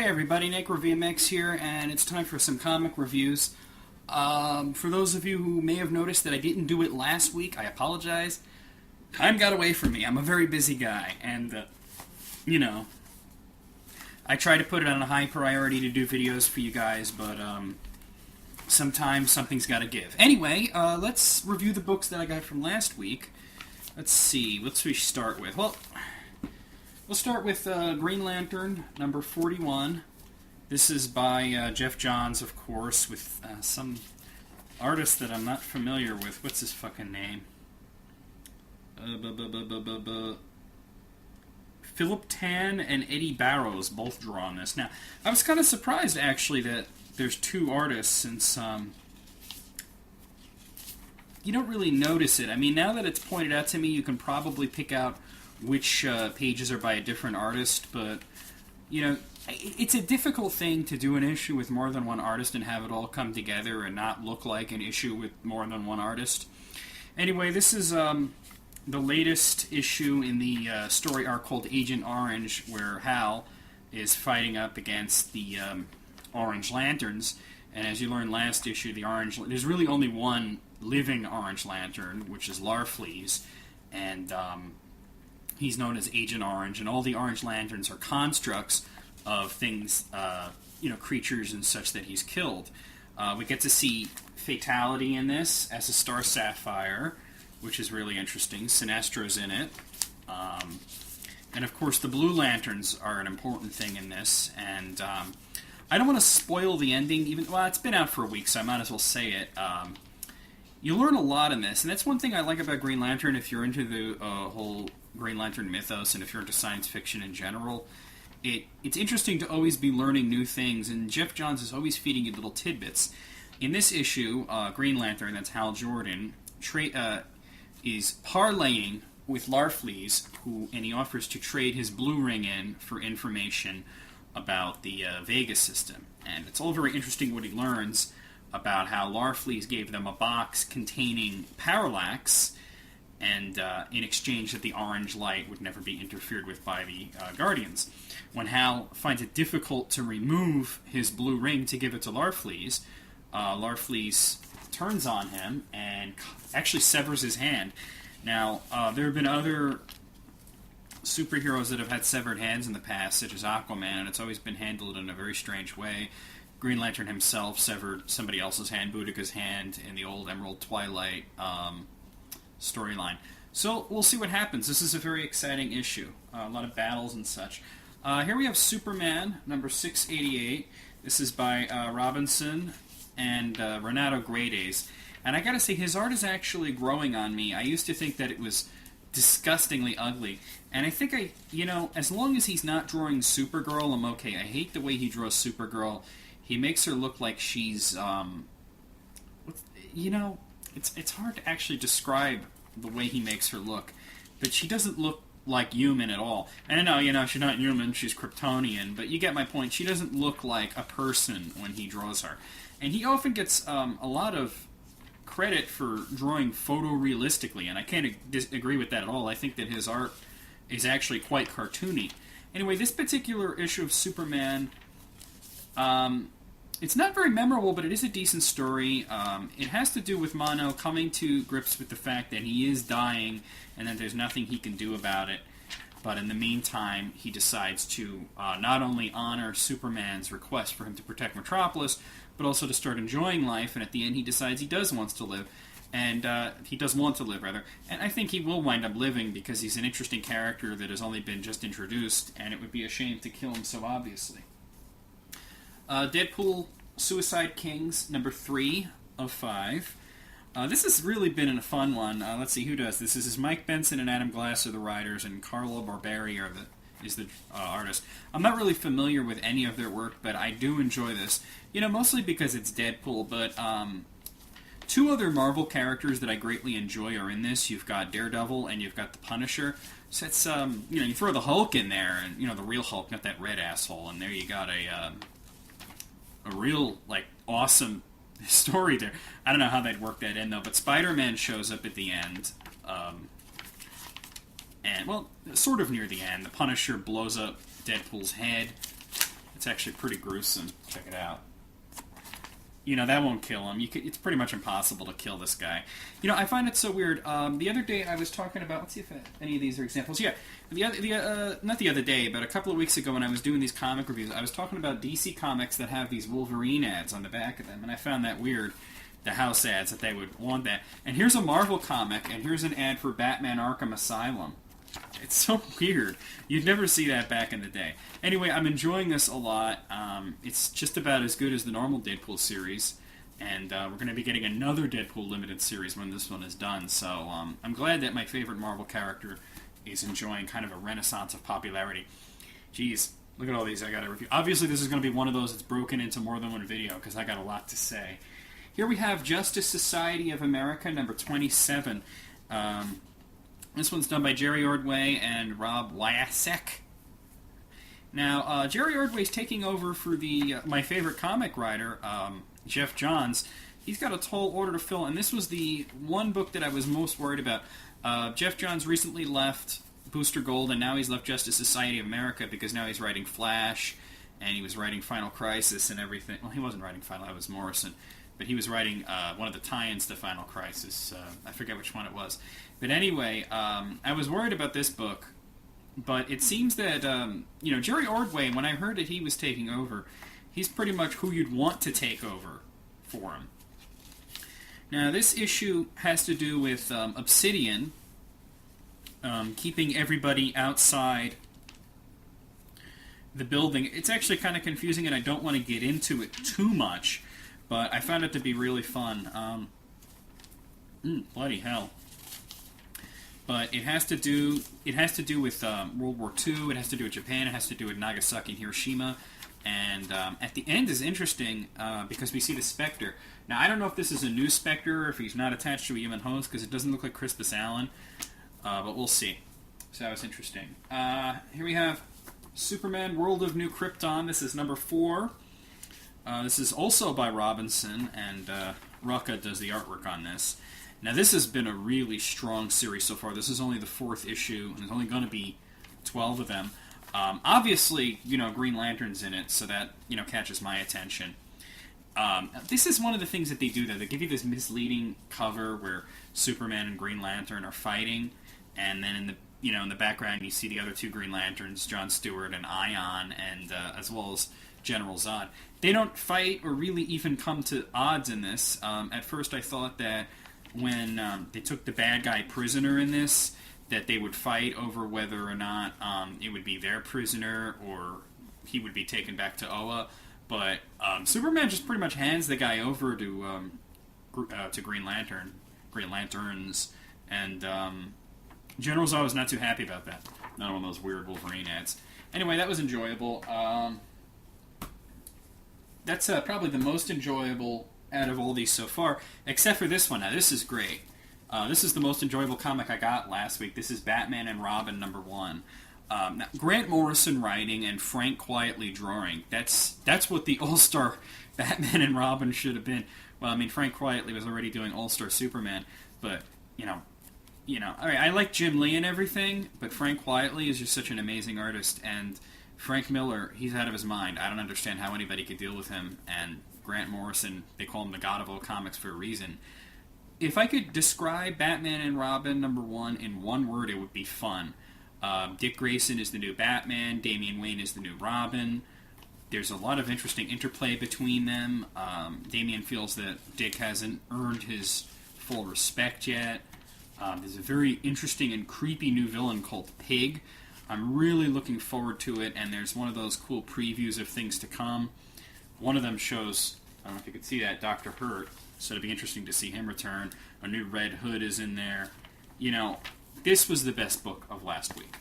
Hey everybody, Nick Review Mix here, and it's time for some comic reviews. For those of you who may have noticed that I didn't do it last week, I apologize. Time got away from me. I'm a very busy guy, and, I try to put it on a high priority to do videos for you guys, but, sometimes something's gotta give. Anyway, let's review the books that I got from last week. Let's see, what should we start with? Well, we'll start with Green Lantern, number 41. This is by Geoff Johns, of course, with some artist that I'm not familiar with. What's his fucking name? Philip Tan and Eddie Barrows both draw on this. Now, I was kind of surprised, actually, that there's two artists, since you don't really notice it. I mean, now that it's pointed out to me, you can probably pick out which pages are by a different artist, but, it's a difficult thing to do an issue with more than one artist and have it all come together and not look like an issue with more than one artist. Anyway, this is the latest issue in the story arc called Agent Orange, where Hal is fighting up against the Orange Lanterns, and as you learned last issue, there's really only one living Orange Lantern, which is Larfleeze, and he's known as Agent Orange, and all the Orange Lanterns are constructs of things, creatures and such that he's killed. We get to see Fatality in this as a Star Sapphire, which is really interesting. Sinestro's in it. And of course the Blue Lanterns are an important thing in this, and I don't want to spoil the ending, it's been out for a week, so I might as well say it. You learn a lot in this, and that's one thing I like about Green Lantern if you're into the whole Green Lantern mythos, and if you're into science fiction in general. It's interesting to always be learning new things, and Geoff Johns is always feeding you little tidbits. In this issue, Green Lantern, that's Hal Jordan, is parlaying with Larfleeze, and he offers to trade his blue ring in for information about the Vega system. And it's all very interesting what he learns about how Larfleeze gave them a box containing Parallax, and in exchange that the orange light would never be interfered with by the Guardians. When Hal finds it difficult to remove his blue ring to give it to Larfleeze, Larfleeze turns on him and actually severs his hand. Now, there have been other superheroes that have had severed hands in the past, such as Aquaman, and it's always been handled in a very strange way. Green Lantern himself severed somebody else's hand, Boudicca's hand, in the old Emerald Twilight storyline. So we'll see what happens. This is a very exciting issue. A lot of battles and such. Here we have Superman, number 688. This is by Robinson and Renato Grades. And I gotta say, his art is actually growing on me. I used to think that it was disgustingly ugly. And I think as long as he's not drawing Supergirl, I'm okay. I hate the way he draws Supergirl. He makes her look like she's, it's hard to actually describe the way he makes her look. But she doesn't look like human at all. And I know, she's not human, she's Kryptonian, but you get my point. She doesn't look like a person when he draws her. And he often gets a lot of credit for drawing photorealistically, and I can't disagree with that at all. I think that his art is actually quite cartoony. Anyway, this particular issue of Superman, it's not very memorable, but it is a decent story. It has to do with Mono coming to grips with the fact that he is dying and that there's nothing he can do about it. But in the meantime, he decides to not only honor Superman's request for him to protect Metropolis, but also to start enjoying life, and at the end he decides he does want to live. And he does want to live, rather. And I think he will wind up living because he's an interesting character that has only been just introduced, and it would be a shame to kill him so obviously. Deadpool Suicide Kings, number 3 of 5. This has really been a fun one. Let's see who does this. This is Mike Benson and Adam Glass are the writers, and Carlo Barberi is the artist. I'm not really familiar with any of their work, but I do enjoy this. Mostly because it's Deadpool, but two other Marvel characters that I greatly enjoy are in this. You've got Daredevil and you've got the Punisher. So it's, you throw the Hulk in there, and, the real Hulk, not that red asshole, and there you got a real, awesome story there. I don't know how they'd work that in, though, but Spider-Man shows up at the end. And, sort of near the end. The Punisher blows up Deadpool's head. It's actually pretty gruesome. Check it out. You know, that won't kill him. It's pretty much impossible to kill this guy. You know, I find it so weird. The other day I was talking about... Let's see if any of these are examples. Yeah, not the other day, but a couple of weeks ago when I was doing these comic reviews, I was talking about DC Comics that have these Wolverine ads on the back of them, and I found that weird. The house ads, that they would want that. And here's a Marvel comic, and here's an ad for Batman Arkham Asylum. It's so weird. You'd never see that back in the day. Anyway, I'm enjoying this a lot. It's just about as good as the normal Deadpool series, and we're going to be getting another Deadpool limited series when this one is done. So I'm glad that my favorite Marvel character is enjoying kind of a renaissance of popularity. Jeez, look at all these I got to review. Obviously, this is going to be one of those that's broken into more than one video, because I got a lot to say. Here we have Justice Society of America, number 27. This one's done by Jerry Ordway and Rob Wyasek. Now, Jerry Ordway's taking over for my favorite comic writer, Geoff Johns. He's got a tall order to fill, and this was the one book that I was most worried about. Geoff Johns recently left Booster Gold, and now he's left Justice Society of America because now he's writing Flash, and he was writing Final Crisis and everything. Well, he wasn't writing Final, that was Morrison. But he was writing one of the tie-ins to Final Crisis. I forget which one it was. But anyway, I was worried about this book. But it seems that, Jerry Ordway, when I heard that he was taking over, he's pretty much who you'd want to take over for him. Now, this issue has to do with Obsidian keeping everybody outside the building. It's actually kind of confusing, and I don't want to get into it too much. But I found it to be really fun. Bloody hell! But it has to do with World War II. It has to do with Japan. It has to do with Nagasaki and Hiroshima. And at the end is interesting because we see the Spectre. Now I don't know if this is a new Spectre or if he's not attached to a human host because it doesn't look like Crispus Allen. But we'll see. So that was interesting. Here we have Superman: World of New Krypton. This is number 4. This is also by Robinson, and Rucka does the artwork on this. Now, this has been a really strong series so far. This is only the 4th issue, and there's only going to be 12 of them. Obviously, Green Lantern's in it, so that, catches my attention. This is one of the things that they do, though. They give you this misleading cover where Superman and Green Lantern are fighting, and then in the background you see the other 2 Green Lanterns, John Stewart and Ion, and as well as General Zod. They don't fight or really even come to odds in this. At first I thought that when they took the bad guy prisoner in this, that they would fight over whether or not it would be their prisoner or he would be taken back to Oa. But Superman just pretty much hands the guy over to Green Lanterns, and General Zod was not too happy about that. Not one of those weird Wolverine ads. Anyway, that was enjoyable. That's probably the most enjoyable out of all these so far, except for this one. Now, this is great. This is the most enjoyable comic I got last week. This is Batman and Robin number 1. Now, Grant Morrison writing and Frank Quietly drawing. That's what the All-Star Batman and Robin should have been. Well, I mean, Frank Quietly was already doing All-Star Superman, but, all right, I like Jim Lee and everything, but Frank Quietly is just such an amazing artist, and Frank Miller, he's out of his mind. I don't understand how anybody could deal with him, and Grant Morrison, they call him the god of all comics for a reason. If I could describe Batman and Robin number 1 in one word, it would be fun. Dick Grayson is the new Batman, Damian Wayne is the new Robin. There's a lot of interesting interplay between them. Damian feels that Dick hasn't earned his full respect yet. There's a very interesting and creepy new villain called Pig. I'm really looking forward to it, and there's one of those cool previews of things to come. One of them shows, I don't know if you could see that, Dr. Hurt, so it'll be interesting to see him return. A new Red Hood is in there. This was the best book of last week.